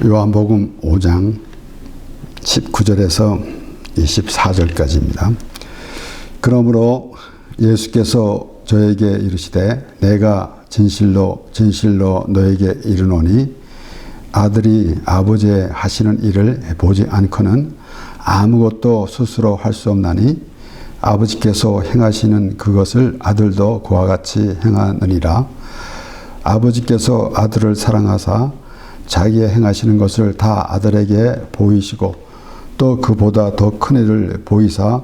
요한복음 5장 19절에서 24절까지입니다. 그러므로 예수께서 저에게 이르시되 내가 진실로 진실로 너에게 이르노니 아들이 아버지의 하시는 일을 보지 않고는 아무것도 스스로 할 수 없나니 아버지께서 행하시는 그것을 아들도 그와 같이 행하느니라. 아버지께서 아들을 사랑하사 자기의 행하시는 것을 다 아들에게 보이시고 또 그보다 더 큰 일을 보이사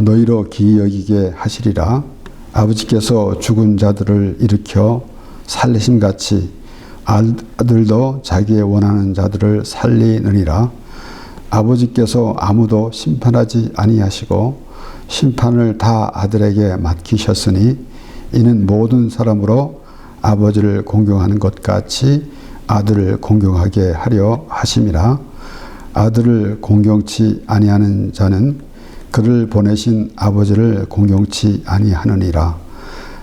너희로 기이 여기게 하시리라. 아버지께서 죽은 자들을 일으켜 살리심같이 아들도 자기의 원하는 자들을 살리느니라. 아버지께서 아무도 심판하지 아니하시고 심판을 다 아들에게 맡기셨으니 이는 모든 사람으로 아버지를 공경하는 것 같이 아들을 공경하게 하려 하심이라. 아들을 공경치 아니하는 자는 그를 보내신 아버지를 공경치 아니하느니라.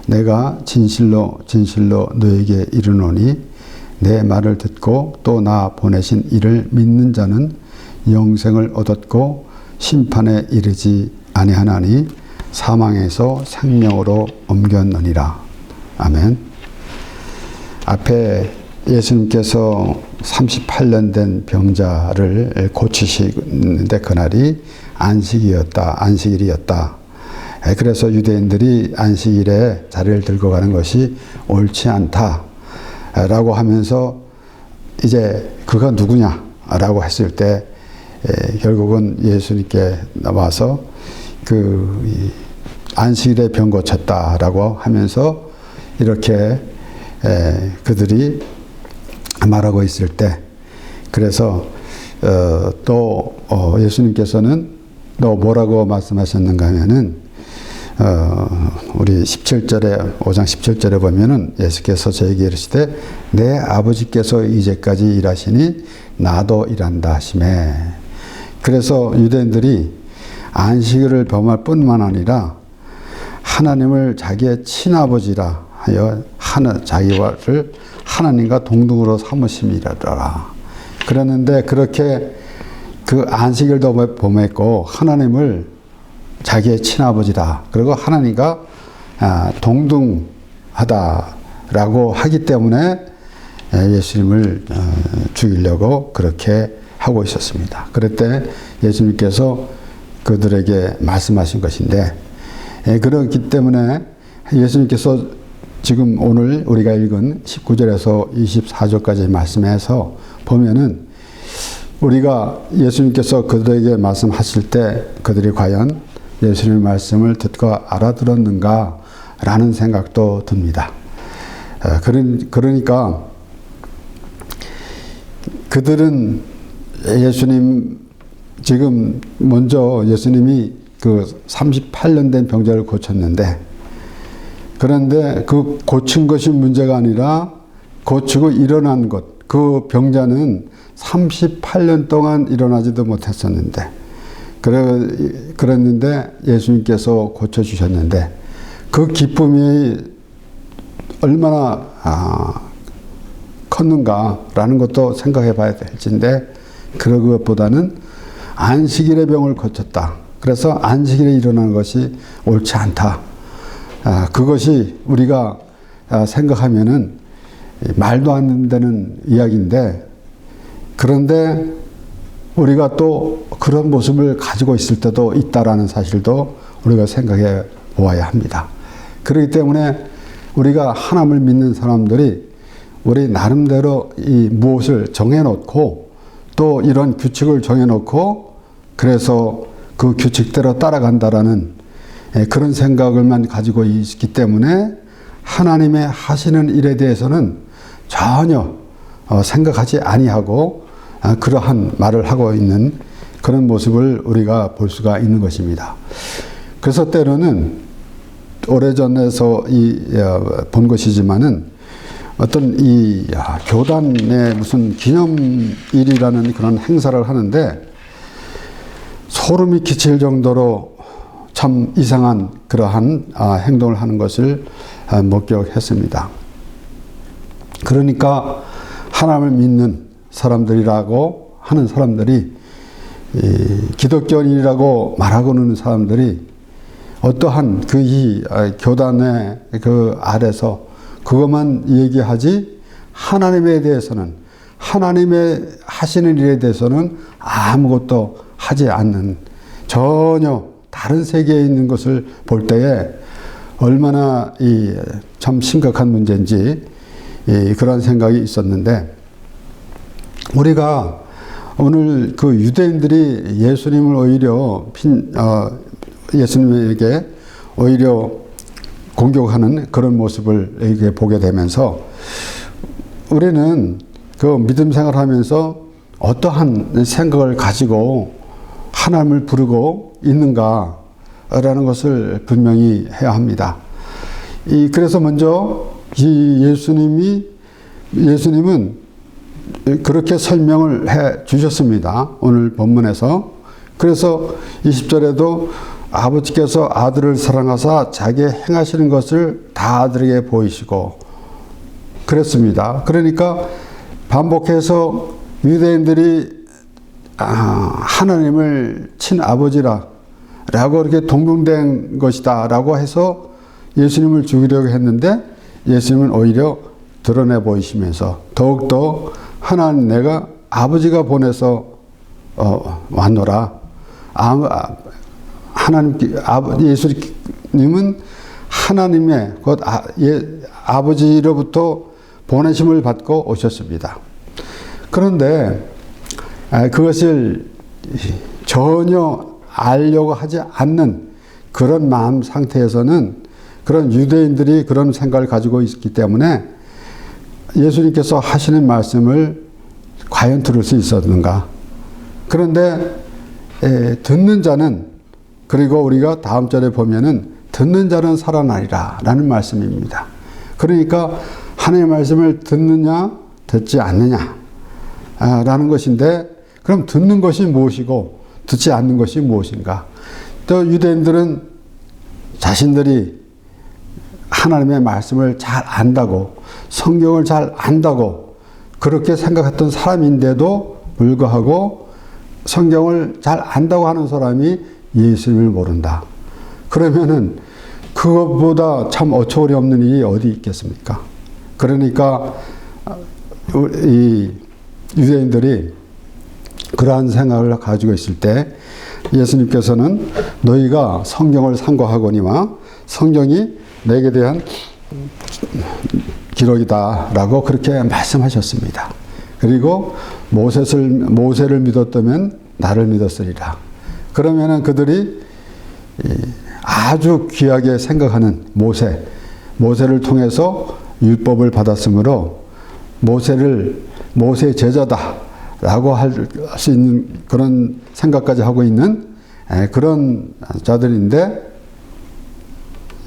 내가 진실로 진실로 너에게 이르노니 내 말을 듣고 또 나 보내신 이를 믿는 자는 영생을 얻었고 심판에 이르지 아니하나니 사망에서 생명으로 옮겼느니라. 아멘. 앞에 예수님께서 38년 된 병자를 고치시는데 그날이 안식일이었다. 그래서 유대인들이 안식일에 자리를 들고 가는 것이 옳지 않다라고 하면서 이제 그가 누구냐라고 했을 때 결국은 예수님께 나와서 그 안식일에 병 고쳤다라고 하면서 이렇게 그들이 말하고 있을 때 그래서 또 예수님께서는 또 뭐라고 말씀하셨는가 하면은 우리 17절에 5장 17절에 보면은 예수께서 저에게 이르시되 내 아버지께서 이제까지 일하시니 나도 일한다 하시매. 그래서 유대인들이 안식일을 범할 뿐만 아니라 하나님을 자기의 친아버지라 하여 자기를 하나님과 동등으로 삼으심이라더라. 그랬는데 그렇게 그 안식일도 범했고 하나님을 자기의 친아버지다. 그리고 하나님과 동등하다라고 하기 때문에 예수님을 죽이려고 그렇게 하고 있었습니다. 그럴 때 예수님께서 그들에게 말씀하신 것인데 그렇기 때문에 예수님께서 지금 오늘 우리가 읽은 19절에서 24절까지 말씀해서 보면은 우리가 예수님께서 그들에게 말씀하실 때 그들이 과연 예수님의 말씀을 듣고 알아들었는가 라는 생각도 듭니다. 그러니까 그들은 예수님 지금 먼저 예수님이 그 38년 된 병자를 고쳤는데 그런데 그 고친 것이 문제가 아니라 고치고 일어난 것, 그 병자는 38년 동안 일어나지도 못했었는데 그랬는데 예수님께서 고쳐주셨는데 그 기쁨이 얼마나 컸는가라는 것도 생각해 봐야 될 텐데 그것보다는 안식일의 병을 고쳤다. 그래서 안식일에 일어나는 것이 옳지 않다. 그것이 우리가 생각하면은 말도 안 되는 이야기인데 그런데 우리가 또 그런 모습을 가지고 있을 때도 있다라는 사실도 우리가 생각해 보아야 합니다. 그렇기 때문에 우리가 하나님을 믿는 사람들이 우리 나름대로 이 무엇을 정해놓고 또 이런 규칙을 정해놓고 그래서 그 규칙대로 따라간다라는 그런 생각을만 가지고 있기 때문에 하나님의 하시는 일에 대해서는 전혀 생각하지 아니하고 그러한 말을 하고 있는 그런 모습을 우리가 볼 수가 있는 것입니다. 그래서 때로는 오래전에서 본 것이지만은 어떤 이 교단의 무슨 기념일이라는 그런 행사를 하는데 소름이 끼칠 정도로 참 이상한 그러한 행동을 하는 것을 목격했습니다. 그러니까 하나님을 믿는 사람들이라고 하는 사람들이, 기독교인이라고 말하고는 사람들이 어떠한 이 교단의 그 아래서 그것만 얘기하지, 하나님에 대해서는, 하나님의 하시는 일에 대해서는 아무것도 하지 않는, 전혀 다른 세계에 있는 것을 볼 때에 얼마나 참 심각한 문제인지 그런 생각이 있었는데, 우리가 오늘 그 유대인들이 예수님을 오히려 예수님에게 오히려 공격하는 그런 모습을 이렇게 보게 되면서, 우리는 그 믿음 생활하면서 어떠한 생각을 가지고 하나님을 부르고 있는가라는 것을 분명히 해야 합니다. 그래서 먼저 예수님은 그렇게 설명을 해 주셨습니다. 오늘 본문에서. 그래서 20절에도 아버지께서 아들을 사랑하사 자기 행하시는 것을 다 아들에게 보이시고 그랬습니다. 그러니까 반복해서 유대인들이 하나님을 친아버지라 라고 이렇게 동등된 것이다 라고 해서 예수님을 죽이려고 했는데, 예수님은 오히려 드러내 보이시면서 더욱더 하나님, 내가 아버지가 보내서 왔노라. 예수님은 하나님의 곧 아버지로부터 보내심을 받고 오셨습니다. 그런데 그것을 전혀 알려고 하지 않는 그런 마음 상태에서는, 그런 유대인들이 그런 생각을 가지고 있기 때문에 예수님께서 하시는 말씀을 과연 들을 수 있었는가. 그런데 듣는 자는, 그리고 우리가 다음 절에 보면은 듣는 자는 살아나리라 라는 말씀입니다. 그러니까 하나님의 말씀을 듣느냐 듣지 않느냐 라는 것인데, 그럼 듣는 것이 무엇이고 듣지 않는 것이 무엇인가. 또 유대인들은 자신들이 하나님의 말씀을 잘 안다고, 성경을 잘 안다고 그렇게 생각했던 사람인데도 불구하고 성경을 잘 안다고 하는 사람이 예수님을 모른다. 그러면은 그것보다 참 어처구니 없는 일이 어디 있겠습니까? 그러니까 이 유대인들이 그러한 생각을 가지고 있을 때 예수님께서는 너희가 성경을 상고하거니와 성경이 내게 대한 기록이다 라고 그렇게 말씀하셨습니다. 그리고 모세를 믿었다면 나를 믿었으리라. 그러면은 그들이 아주 귀하게 생각하는 모세를 통해서 율법을 받았으므로 모세의 제자다 라고 할 수 있는 그런 생각까지 하고 있는 그런 자들인데,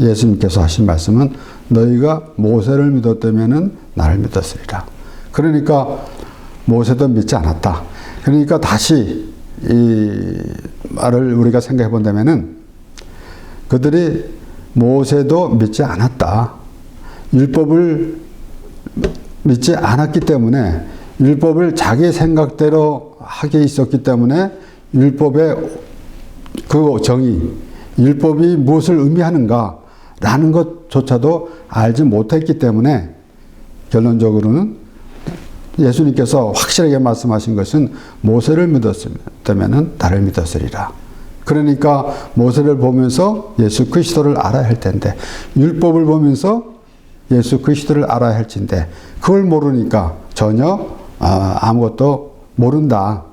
예수님께서 하신 말씀은 너희가 모세를 믿었다면 나를 믿었으리라. 그러니까 모세도 믿지 않았다. 그러니까 다시 이 말을 우리가 생각해 본다면은, 그들이 모세도 믿지 않았다. 율법을 믿지 않았기 때문에, 율법을 자기 생각대로 하게 있었기 때문에 율법의 그 정의, 율법이 무엇을 의미하는가 라는 것조차도 알지 못했기 때문에, 결론적으로는 예수님께서 확실하게 말씀하신 것은 모세를 믿었다면 나를 믿었으리라. 그러니까 모세를 보면서 예수 그리스도를 알아야 할 텐데, 율법을 보면서 예수 그리스도를 알아야 할진데, 그걸 모르니까 전혀 아무것도 모른다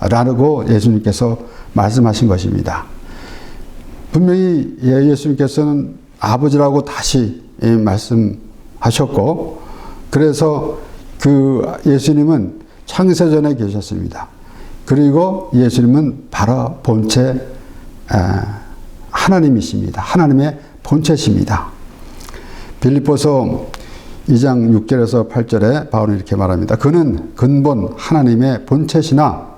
라고 예수님께서 말씀하신 것입니다. 분명히 예수님께서는 아버지라고 다시 말씀하셨고, 그래서 그 예수님은 창세전에 계셨습니다. 그리고 예수님은 바로 본체 하나님이십니다. 하나님의 본체십니다. 빌립보서 2장 6절에서 8절에 바울은 이렇게 말합니다. 그는 근본 하나님의 본체시나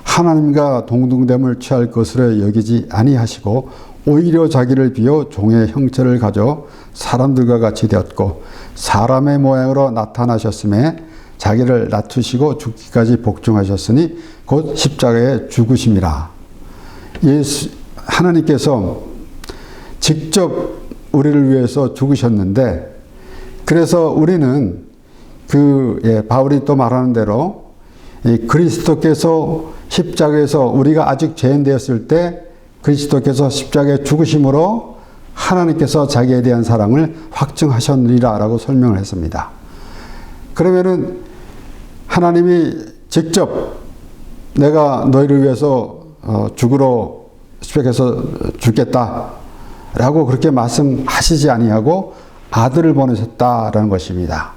하나님과 동등됨을 취할 것으로 여기지 아니하시고 오히려 자기를 비워 종의 형체를 가져 사람들과 같이 되었고 사람의 모양으로 나타나셨음에 자기를 낮추시고 죽기까지 복종하셨으니 곧 십자가에 죽으심이라. 하나님께서 직접 우리를 위해서 죽으셨는데, 그래서 우리는 바울이 또 말하는 대로 그리스도께서 십자가에서 우리가 아직 죄인 되었을 때 그리스도께서 십자가에 죽으심으로 하나님께서 자기에 대한 사랑을 확증하셨느니라 라고 설명을 했습니다. 그러면은 하나님이 직접 내가 너희를 위해서 죽으러 십자가에서 죽겠다 라고 그렇게 말씀하시지 아니하고 아들을 보내셨다라는 것입니다.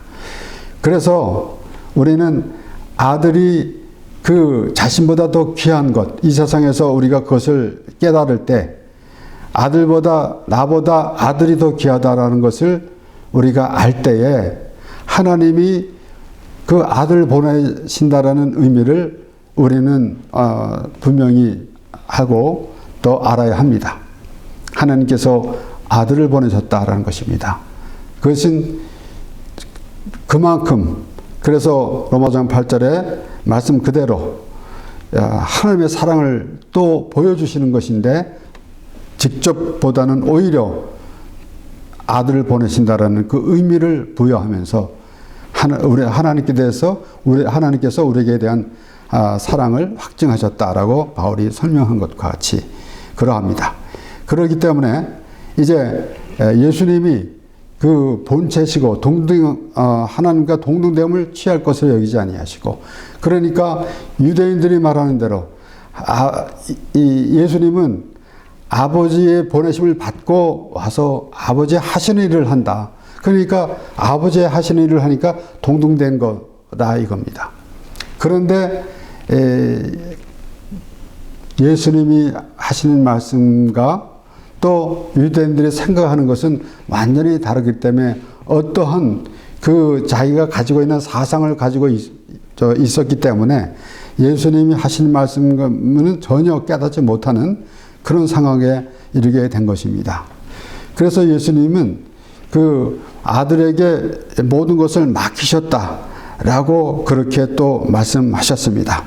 그래서 우리는 아들이 그 자신보다 더 귀한 것, 이 세상에서 우리가 그것을 깨달을 때 나보다 아들이 더 귀하다라는 것을 우리가 알 때에 하나님이 그 아들 보내신다라는 의미를 우리는 분명히 하고 또 알아야 합니다. 하나님께서 아들을 보내셨다라는 것입니다. 그것은 그만큼, 그래서 로마장 8절에 말씀 그대로 하나님의 사랑을 또 보여주시는 것인데, 직접보다는 오히려 아들을 보내신다라는 그 의미를 부여하면서 하나님께서 우리에게 대한 사랑을 확증하셨다라고 바울이 설명한 것과 같이 그러합니다. 그렇기 때문에 이제 예수님이 그 본체시고 하나님과 동등됨을 취할 것으로 여기지 아니하시고, 그러니까 유대인들이 말하는 대로 예수님은 아버지의 보내심을 받고 와서 아버지 하시는 일을 한다. 그러니까 아버지 하시는 일을 하니까 동등된 거다 이겁니다. 그런데 예수님이 하시는 말씀과 또 유대인들이 생각하는 것은 완전히 다르기 때문에 어떠한 자기가 가지고 있는 사상을 가지고 있었기 때문에 예수님이 하신 말씀은 전혀 깨닫지 못하는 그런 상황에 이르게 된 것입니다. 그래서 예수님은 그 아들에게 모든 것을 맡기셨다라고 그렇게 또 말씀하셨습니다.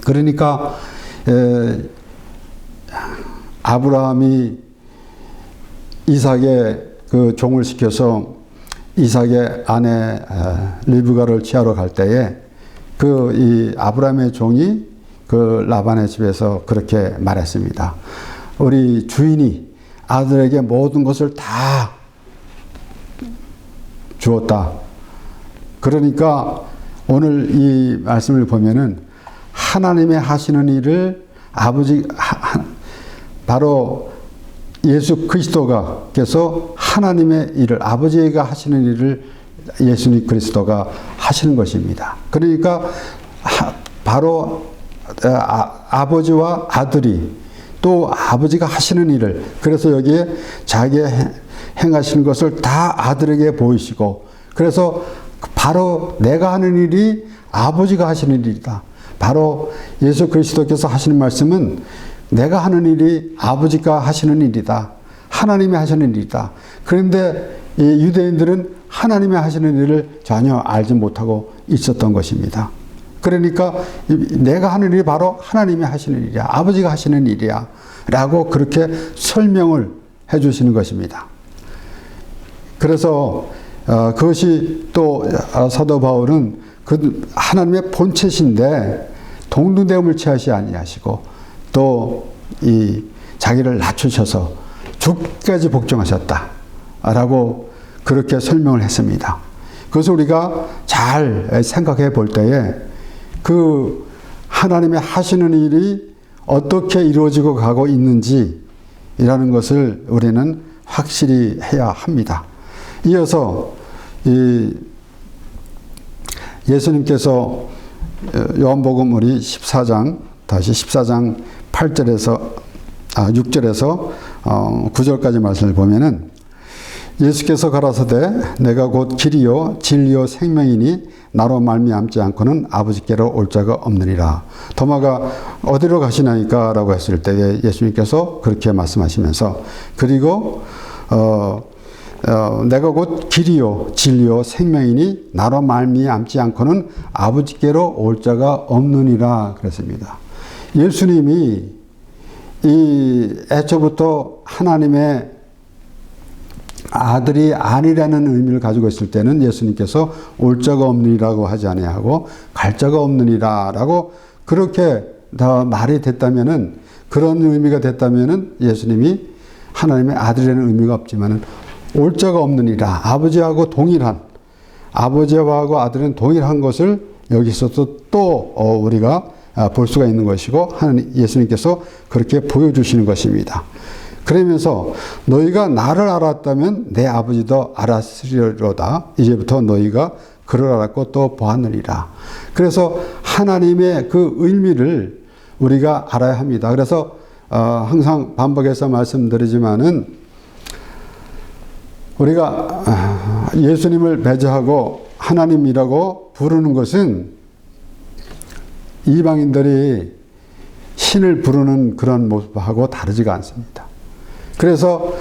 그러니까 아브라함이 이삭의 그 종을 시켜서 이삭의 아내 리브가를 취하러 갈 때에 이 아브라함의 종이 그 라반의 집에서 그렇게 말했습니다. 우리 주인이 아들에게 모든 것을 다 주었다. 그러니까 오늘 이 말씀을 보면은 하나님의 하시는 일을 바로 예수 그리스도께서 하나님의 일을, 아버지가 하시는 일을 예수님 그리스도가 하시는 것입니다. 그러니까 바로 아버지와 아들이 또 아버지가 하시는 일을, 그래서 여기에 자기가 행하시는 것을 다 아들에게 보이시고, 그래서 바로 내가 하는 일이 아버지가 하시는 일이다. 바로 예수 그리스도께서 하시는 말씀은 내가 하는 일이 아버지가 하시는 일이다. 하나님이 하시는 일이다. 그런데 이 유대인들은 하나님이 하시는 일을 전혀 알지 못하고 있었던 것입니다. 그러니까 내가 하는 일이 바로 하나님이 하시는 일이야. 아버지가 하시는 일이야. 라고 그렇게 설명을 해 주시는 것입니다. 그래서 그것이 또 사도 바울은 그 하나님의 본체신데 동등됨을 취하시 아니하시고 또 이 자기를 낮추셔서 죽기까지 복종하셨다. 라고 그렇게 설명을 했습니다. 그래서 우리가 잘 생각해 볼 때에 그 하나님의 하시는 일이 어떻게 이루어지고 가고 있는지라는 것을 우리는 확실히 해야 합니다. 이어서 예수님께서 요한복음 우리 14장 8절에서 6절에서 9절까지 말씀을 보면은 예수께서 가라사대 내가 곧 길이요 진리요 생명이니 나로 말미암지 않고는 아버지께로 올 자가 없느니라. 도마가 어디로 가시나이까 라고 했을 때 예수님께서 그렇게 말씀하시면서, 그리고 내가 곧 길이요 진리요 생명이니 나로 말미암지 않고는 아버지께로 올 자가 없느니라 그랬습니다. 예수님이 이 애초부터 하나님의 아들이 아니라는 의미를 가지고 있을 때는 예수님께서 올 자가 없느니라고 하지 아니하고 갈 자가 없느니라라고 그렇게 다 말이 됐다면은, 그런 의미가 됐다면은 예수님이 하나님의 아들이라는 의미가 없지만은 올 자가 없느니라, 아버지하고 동일한, 아버지하고 아들은 동일한 것을 여기서도 또 우리가 볼 수가 있는 것이고, 하나님 예수님께서 그렇게 보여주시는 것입니다. 그러면서 너희가 나를 알았다면 내 아버지도 알았으리로다. 이제부터 너희가 그를 알았고 또 보았느니라. 그래서 하나님의 그 의미를 우리가 알아야 합니다. 그래서 항상 반복해서 말씀드리지만은 우리가 예수님을 배제하고 하나님이라고 부르는 것은 이방인들이 신을 부르는 그런 모습하고 다르지가 않습니다. 그래서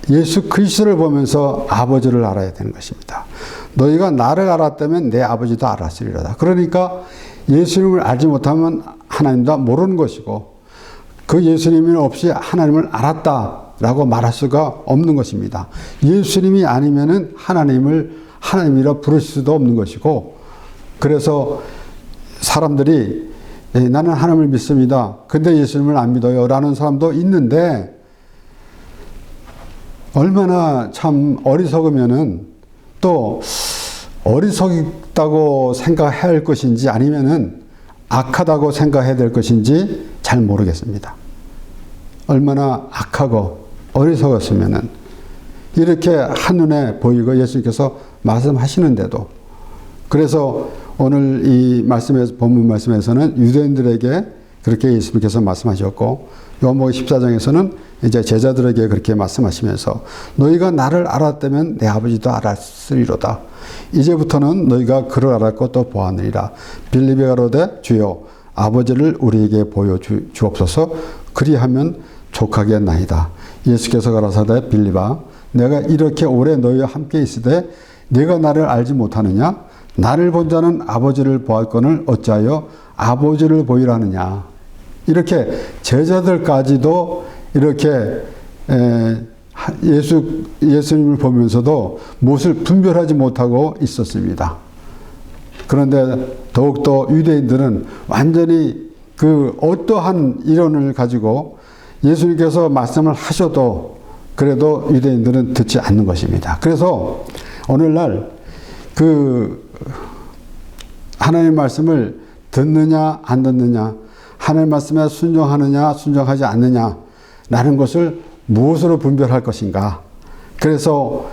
예수 그리스도를 보면서 아버지를 알아야 되는 것입니다. 너희가 나를 알았다면 내 아버지도 알았으리로다. 그러니까 예수님을 알지 못하면 하나님도 모르는 것이고, 그 예수님이 없이 하나님을 알았다라고 말할 수가 없는 것입니다. 예수님이 아니면은 하나님을 하나님이라 부를 수도 없는 것이고, 그래서 사람들이 나는 하나님을 믿습니다. 근데 예수님을 안 믿어요. 라는 사람도 있는데, 얼마나 참 어리석으면은 또 어리석다고 생각해야 할 것인지 아니면은 악하다고 생각해야 될 것인지 잘 모르겠습니다. 얼마나 악하고 어리석었으면은 이렇게 한눈에 보이고 예수님께서 말씀하시는데도, 그래서 오늘 이 말씀에서, 본문 말씀에서는 유대인들에게 그렇게 예수님께서 말씀하셨고, 요한복음 14장에서는 이제 제자들에게 그렇게 말씀하시면서 너희가 나를 알았다면 내 아버지도 알았으리로다. 이제부터는 너희가 그를 알았고 또 보았느니라. 빌립이 가로되 주여 아버지를 우리에게 보여주옵소서. 그리하면 족하겠나이다. 예수께서 가라사대 빌립아 내가 이렇게 오래 너희와 함께 있으되 네가 나를 알지 못하느냐? 나를 본 자는 아버지를 보았거늘 어찌하여 아버지를 보이라느냐? 이렇게 제자들까지도 이렇게 예수님을 보면서도 무엇을 분별하지 못하고 있었습니다. 그런데 더욱더 유대인들은 완전히 그 어떠한 이론을 가지고 예수님께서 말씀을 하셔도 그래도 유대인들은 듣지 않는 것입니다. 그래서 오늘날 그 하나님의 말씀을 듣느냐 안 듣느냐, 하나님의 말씀에 순종하느냐 순종하지 않느냐 라는 것을 무엇으로 분별할 것인가. 그래서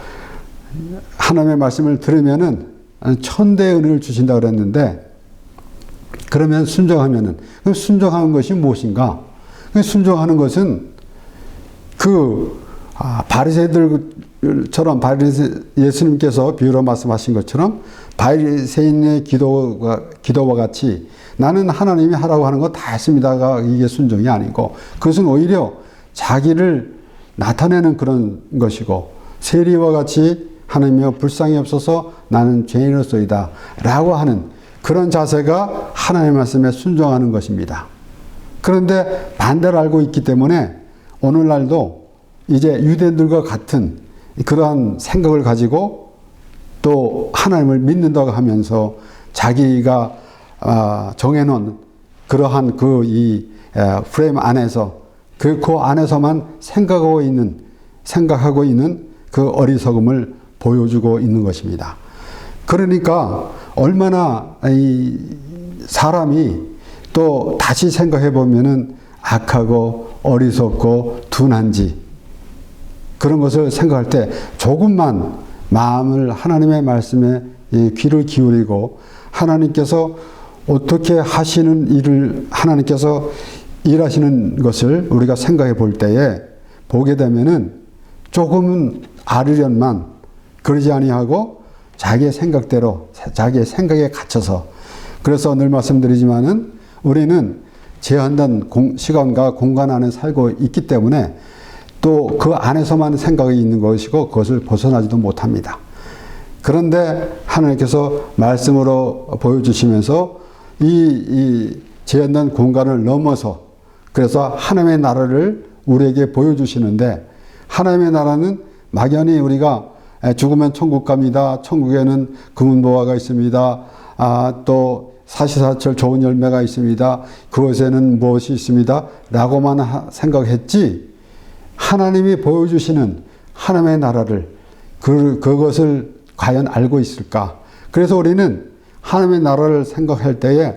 하나님의 말씀을 들으면은 천대의 은혜를 주신다고 그랬는데, 그러면 순종하면은 그 순종하는 것이 무엇인가? 그 순종하는 것은 그 바리새인들처럼 예수님께서 비유로 말씀하신 것처럼 바리새인의 기도와 같이 나는 하나님이 하라고 하는 거 다 했습니다가 이게 순종이 아니고, 그것은 오히려 자기를 나타내는 그런 것이고, 세리와 같이 하나님이여 불쌍히 없어서 나는 죄인으로서이다 라고 하는 그런 자세가 하나님의 말씀에 순종하는 것입니다. 그런데 반대를 알고 있기 때문에 오늘날도 이제 유대인들과 같은 그러한 생각을 가지고 또 하나님을 믿는다고 하면서 자기가 정해놓은 그러한 이 프레임 안에서 그 안에서만 생각하고 있는 그 어리석음을 보여주고 있는 것입니다. 그러니까 얼마나 이 사람이 또 다시 생각해 보면은 악하고 어리석고 둔한지, 그런 것을 생각할 때 조금만 마음을 하나님의 말씀에 귀를 기울이고 하나님께서 어떻게 하시는 일을, 하나님께서 일하시는 것을 우리가 생각해 볼 때에 보게 되면은 조금은 알으련만 그러지 아니하고 자기의 생각대로 자기의 생각에 갇혀서, 그래서 늘 말씀드리지만은 우리는 제한된 시간과 공간 안에 살고 있기 때문에 또 그 안에서만 생각이 있는 것이고 그것을 벗어나지도 못합니다. 그런데 하나님께서 말씀으로 보여주시면서 이 제한된 공간을 넘어서 그래서 하나님의 나라를 우리에게 보여주시는데, 하나님의 나라는 막연히 우리가 죽으면 천국 갑니다. 천국에는 금은보화가 있습니다. 또 사시사철 좋은 열매가 있습니다. 그것에는 무엇이 있습니다. 라고만 생각했지, 하나님이 보여주시는 하나님의 나라를 그것을 과연 알고 있을까? 그래서 우리는 하나님의 나라를 생각할 때에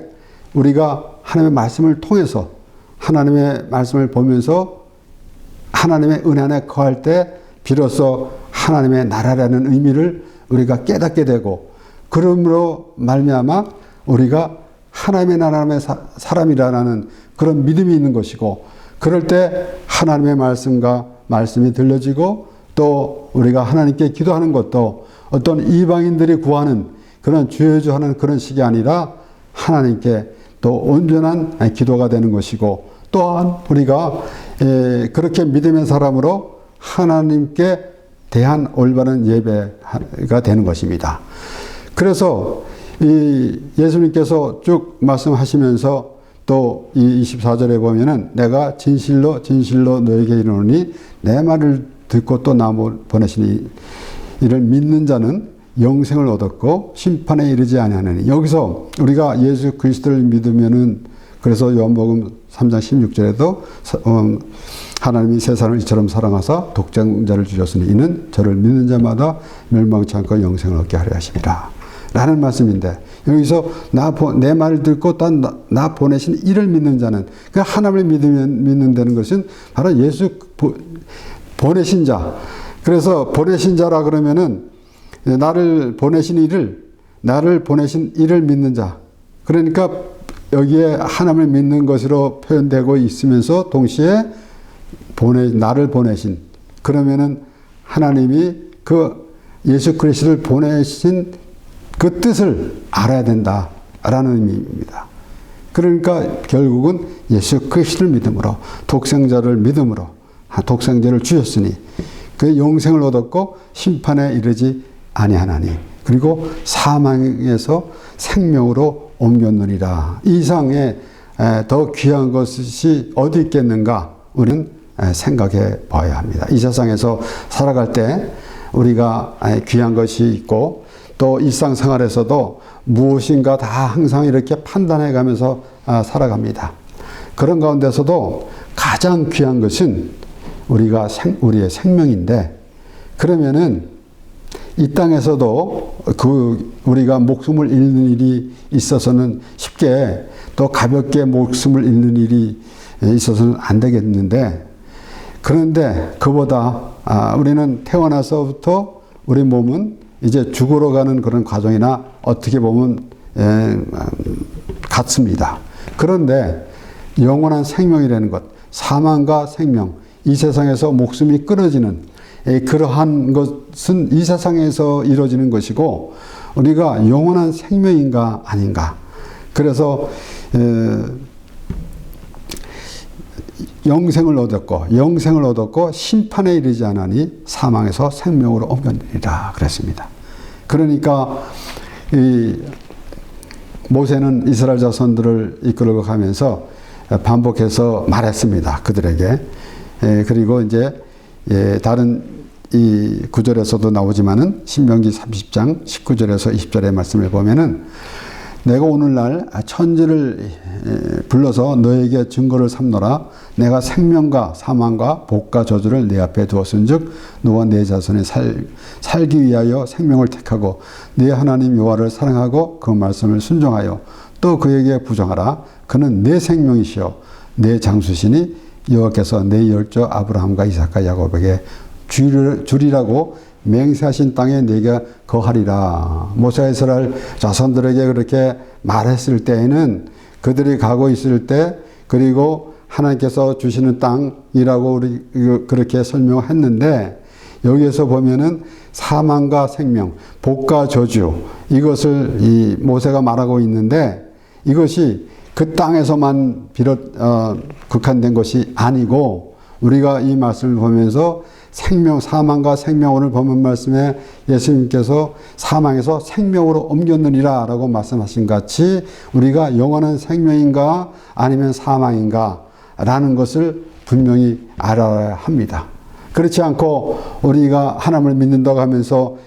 우리가 하나님의 말씀을 통해서 하나님의 말씀을 보면서 하나님의 은혜 안에 거할 때 비로소 하나님의 나라라는 의미를 우리가 깨닫게 되고, 그러므로 말미암아 우리가 하나님의 나라의 사람이라는 그런 믿음이 있는 것이고, 그럴 때 하나님의 말씀이 들려지고, 또 우리가 하나님께 기도하는 것도 어떤 이방인들이 구하는 그런 주여주하는 그런 식이 아니라 하나님께 또 온전한 기도가 되는 것이고, 또한 우리가 그렇게 믿음의 사람으로 하나님께 대한 올바른 예배가 되는 것입니다. 그래서 이 예수님께서 쭉 말씀하시면서 또 이 24절에 보면은 내가 진실로 진실로 너에게 이르노니 내 말을 듣고 또 나 보내시니 이를 믿는 자는 영생을 얻었고 심판에 이르지 아니하느니. 여기서 우리가 예수 그리스도를 믿으면은, 그래서 요한복음 3장 16절에도 하나님이 세상을 이처럼 사랑하사 독생자를 주셨으니 이는 저를 믿는 자마다 멸망치 않고 영생을 얻게 하려 하심이라 라는 말씀인데, 여기서 내 말을 듣고 나 보내신 이를 믿는 자는, 그 하나님을 믿는다는 것은 바로 예수 보내신 자. 그래서 보내신 자라 그러면은 나를 보내신 이를 믿는 자. 그러니까 여기에 하나님을 믿는 것으로 표현되고 있으면서 동시에 나를 보내신, 그러면은 하나님이 그 예수 그리스도를 보내신 그 뜻을 알아야 된다라는 의미입니다. 그러니까 결국은 예수 그리스도를 믿음으로, 독생자를 믿음으로 독생자를 주셨으니 그 영생을 얻었고 심판에 이르지 아니하나니, 그리고 사망에서 생명으로 옮겼느니라. 이 이상의 더 귀한 것이 어디 있겠는가 우리는 생각해 봐야 합니다. 이 세상에서 살아갈 때 우리가 귀한 것이 있고, 또 일상생활에서도 무엇인가 다 항상 이렇게 판단해 가면서 살아갑니다. 그런 가운데서도 가장 귀한 것은 우리의 생명인데, 그러면은 이 땅에서도 우리가 목숨을 잃는 일이 있어서는 쉽게 또 가볍게 목숨을 잃는 일이 있어서는 안 되겠는데, 그런데 그보다 우리는 태어나서부터 우리 몸은 이제 죽으러 가는 그런 과정이나 어떻게 보면 같습니다. 그런데 영원한 생명이라는 것, 사망과 생명, 이 세상에서 목숨이 끊어지는 그러한 것은 이 세상에서 이루어지는 것이고, 우리가 영원한 생명인가 아닌가. 그래서 영생을 얻었고 심판에 이르지 않으니 사망에서 생명으로 옮겼느니라 그랬습니다. 그러니까 이 모세는 이스라엘 자손들을 이끌어 가면서 반복해서 말했습니다. 그들에게. 그리고 이제 다른 이 구절에서도 나오지만은 신명기 30장 19절에서 20절의 말씀을 보면은 내가 오늘날 천지를 불러서 너에게 증거를 삼노라. 내가 생명과 사망과 복과 저주를 내 앞에 두었은즉 너와 내 자손이 살기 위하여 생명을 택하고 네 하나님 여호와를 사랑하고 그 말씀을 순종하여 또 그에게 부정하라. 그는 내 생명이시여 내 장수시니 여호와께서 내 열조 아브라함과 이삭과 야곱에게 주리라고 맹세하신 땅에 네가 거하리라. 모세가 이스라엘 자손들에게 그렇게 말했을 때에는 그들이 가고 있을 때, 그리고 하나님께서 주시는 땅이라고 우리 그렇게 설명했는데, 여기에서 보면은 사망과 생명, 복과 저주, 이것을 이 모세가 말하고 있는데, 이것이 그 땅에서만 국한된 것이 아니고 우리가 이 말씀을 보면서 생명, 사망과 생명, 오늘 본문 말씀에 예수님께서 사망에서 생명으로 옮겼느니라 라고 말씀하신 같이 우리가 영원한 생명인가 아니면 사망인가 라는 것을 분명히 알아야 합니다. 그렇지 않고 우리가 하나님을 믿는다고 하면서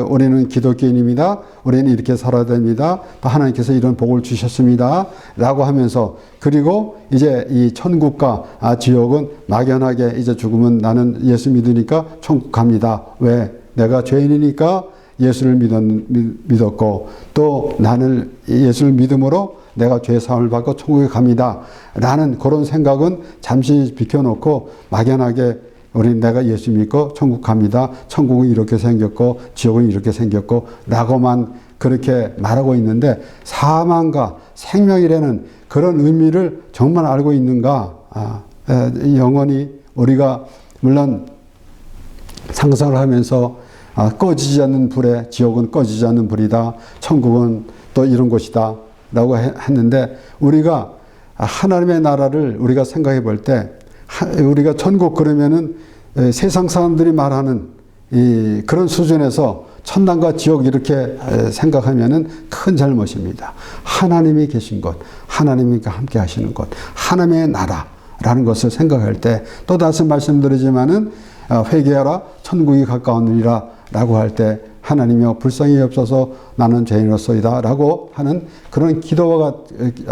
우리는 기독교인입니다. 우리는 이렇게 살아야 됩니다. 하나님께서 이런 복을 주셨습니다. 라고 하면서 그리고 이제 이 천국과 지옥은 막연하게 이제 죽으면 나는 예수 믿으니까 천국 갑니다. 왜? 내가 죄인이니까 예수를 믿었고 또 나는 예수를 믿음으로 내가 죄 사함을 받고 천국에 갑니다. 라는 그런 생각은 잠시 비켜놓고 막연하게 우리 내가 예수 믿고 천국 갑니다. 천국은 이렇게 생겼고 지옥은 이렇게 생겼고 라고만 그렇게 말하고 있는데 사망과 생명이라는 그런 의미를 정말 알고 있는가? 영원히 우리가 물론 상상을 하면서 꺼지지 않는 불에 지옥은 꺼지지 않는 불이다. 천국은 또 이런 곳이다. 라고 했는데 우리가 하나님의 나라를 우리가 생각해 볼 때 우리가 천국 그러면은 세상 사람들이 말하는 그런 수준에서 천당과 지옥 이렇게 생각하면은 큰 잘못입니다. 하나님이 계신 곳, 하나님과 함께 하시는 곳, 하나님의 나라라는 것을 생각할 때 또 다시 말씀드리지만은 회개하라 천국이 가까우니라 라고 할 때 하나님이여 불쌍히 여옵소서 나는 죄인으로서이다 라고 하는 그런 기도와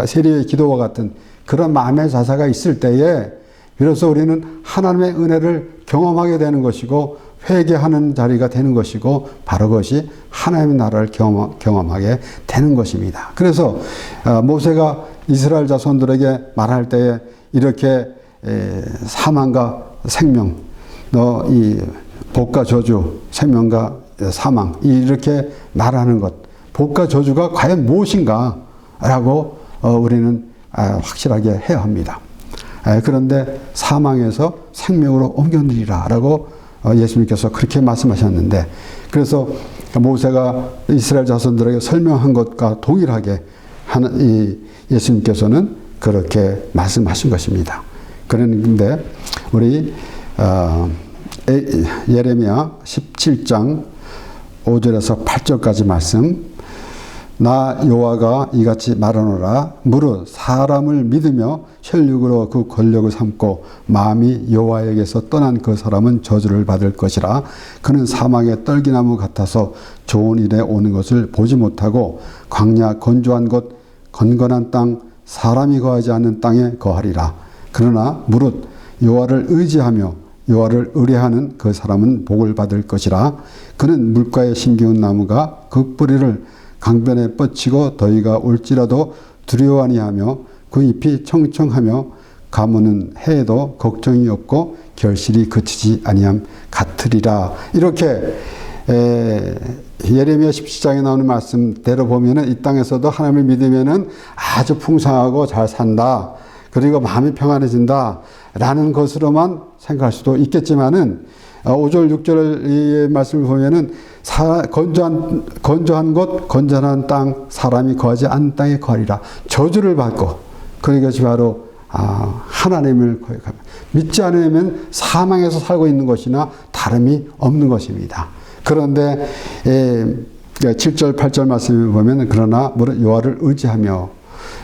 세리의 기도와 같은 그런 마음의 자세가 있을 때에 비로소 우리는 하나님의 은혜를 경험하게 되는 것이고 회개하는 자리가 되는 것이고 바로 그것이 하나님의 나라를 경험하게 되는 것입니다. 그래서 모세가 이스라엘 자손들에게 말할 때에 이렇게 사망과 생명, 너 이 복과 저주, 생명과 사망 이렇게 말하는 것, 복과 저주가 과연 무엇인가 라고 우리는 확실하게 해야 합니다. 그런데 사망에서 생명으로 옮겼느니라 라고 예수님께서 그렇게 말씀하셨는데 그래서 모세가 이스라엘 자손들에게 설명한 것과 동일하게 예수님께서는 그렇게 말씀하신 것입니다. 그런데 우리 예레미야 17장 5절에서 8절까지 말씀 나 여호와가 이같이 말하노라 무릇 사람을 믿으며 혈육으로 그 권력을 삼고 마음이 여호와에게서 떠난 그 사람은 저주를 받을 것이라 그는 사막의 떨기나무 같아서 좋은 일에 오는 것을 보지 못하고 광야 건조한 곳 건건한 땅 사람이 거하지 않는 땅에 거하리라. 그러나 무릇 여호와를 의지하며 여호와를 의뢰하는 그 사람은 복을 받을 것이라. 그는 물가에 심기운 나무가 그 뿌리를 강변에 뻗치고 더위가 올지라도 두려워 아니하며 그 잎이 청청하며 가무는 해에도 걱정이 없고 결실이 그치지 아니함 같으리라. 이렇게 예레미야 17장에 나오는 말씀대로 보면은 이 땅에서도 하나님을 믿으면은 아주 풍성하고 잘 산다. 그리고 마음이 평안해진다. 라는 것으로만 생각할 수도 있겠지만은 5절, 6절 이 말씀을 보면은 건조한 곳, 건전한 땅, 사람이 거하지 않는 땅에 거하리라. 저주를 받고, 그것이 바로, 하나님을 믿지 않으면 사망에서 살고 있는 것이나 다름이 없는 것입니다. 그런데, 7절, 8절 말씀을 보면, 그러나, 여호와를 의지하며,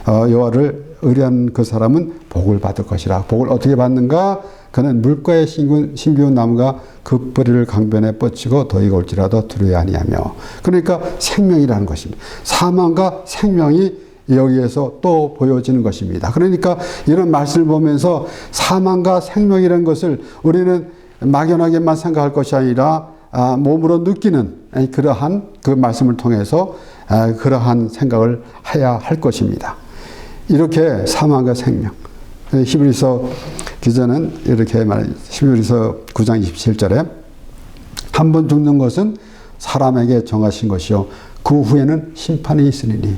여호와를 의뢰하는 그 사람은 복을 받을 것이라. 복을 어떻게 받는가? 그는 물가에 심기운 나무가 그 뿌리를 강변에 뻗치고 더위가 올지라도 두려워 아니하며. 그러니까 생명이라는 것입니다. 사망과 생명이 여기에서 또 보여지는 것입니다. 그러니까 이런 말씀을 보면서 사망과 생명이라는 것을 우리는 막연하게만 생각할 것이 아니라 몸으로 느끼는 그러한 그 말씀을 통해서 그러한 생각을 해야 할 것입니다. 이렇게 사망과 생명. 히브리서 기자는 이렇게 말해요. 히브리서 9장 27절에 한 번 죽는 것은 사람에게 정하신 것이요 그 후에는 심판이 있으리니.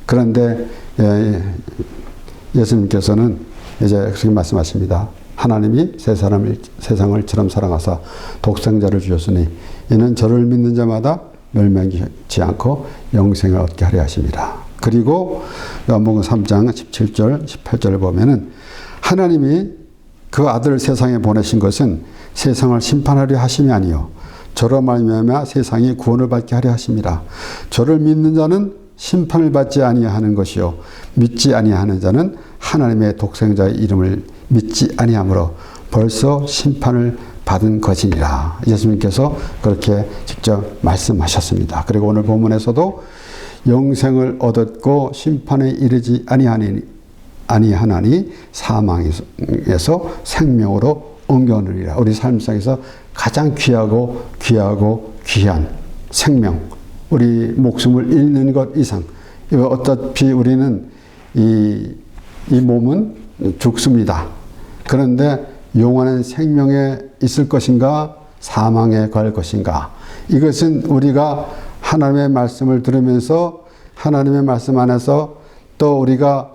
그런데 예수님께서는 이제 그렇게 말씀하십니다. 하나님이 세상을 처럼 사랑하사 독생자를 주셨으니 이는 저를 믿는 자마다 멸망치 않고 영생을 얻게 하려 하심이라. 그리고 요한복음 3장 17절 18절을 보면은 하나님이 그 아들을 세상에 보내신 것은 세상을 심판하려 하심이 아니요 저로 말미암아 세상이 구원을 받게 하려 하심이라. 저를 믿는 자는 심판을 받지 아니하는 것이요 믿지 아니하는 자는 하나님의 독생자의 이름을 믿지 아니하므로 벌써 심판을 받은 것이니라. 예수님께서 그렇게 직접 말씀하셨습니다. 그리고 오늘 본문에서도 영생을 얻었고 심판에 이르지 아니하나니 사망에서 생명으로 옮겨오느니라. 우리 삶 속에서 가장 귀한 생명, 우리 목숨을 잃는 것 이상, 어차피 우리는 이 몸은 죽습니다. 그런데 영원한 생명에 있을 것인가 사망에 갈 것인가, 이것은 우리가 하나님의 말씀을 들으면서 하나님의 말씀 안에서 또 우리가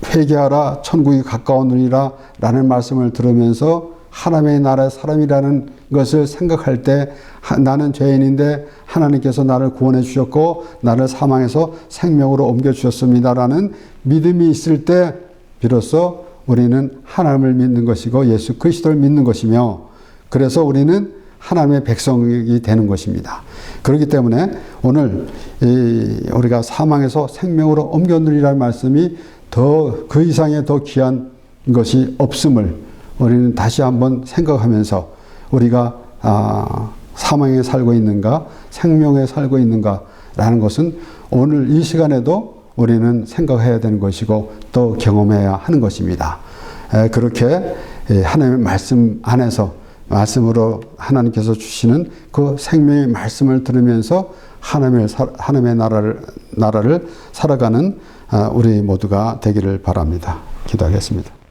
회개하라 천국이 가까우니라 라는 말씀을 들으면서 하나님의 나라의 사람이라는 것을 생각할 때 나는 죄인인데 하나님께서 나를 구원해 주셨고 나를 사망에서 생명으로 옮겨주셨습니다 라는 믿음이 있을 때 비로소 우리는 하나님을 믿는 것이고 예수 그리스도를 믿는 것이며, 그래서 우리는 하나님의 백성이 되는 것입니다. 그렇기 때문에 오늘 우리가 사망에서 생명으로 옮겨누리라는 말씀이 그 이상의 더 귀한 것이 없음을 우리는 다시 한번 생각하면서 우리가 사망에 살고 있는가 생명에 살고 있는가 라는 것은 오늘 이 시간에도 우리는 생각해야 되는 것이고 또 경험해야 하는 것입니다. 그렇게 하나님의 말씀 안에서 말씀으로 하나님께서 주시는 그 생명의 말씀을 들으면서 하나님의 나라를 살아가는 우리 모두가 되기를 바랍니다. 기도하겠습니다.